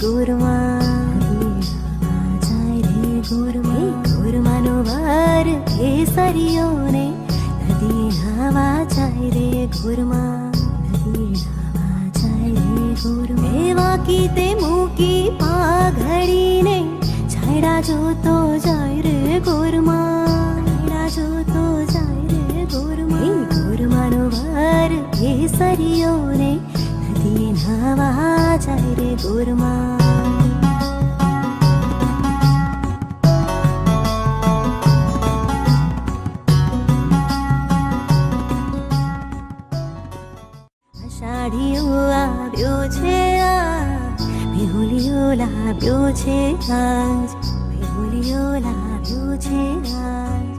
ગોરમા, જાય રે ગોરમા. ગોરમાનો વાર કેસરીઓને નદી નાવા જાય રે ગોરમા, નદી નાવા જાય રે ગોરમા. એ વાકી તે મૂકી પાઘડીને છાયડા જોતો જાય રે ગોરમા, છાયડા જોતો જાય રે ગોરમા. ગોરમાનો વાર કેસરીઓને નદી નાવા જાય રે ગોરમા. અષાઢીઓ આવ્યો છે આ, મેહુલિયો લાવ્યો છે આજ, મેહુલિયો લાવ્યો છે આજ.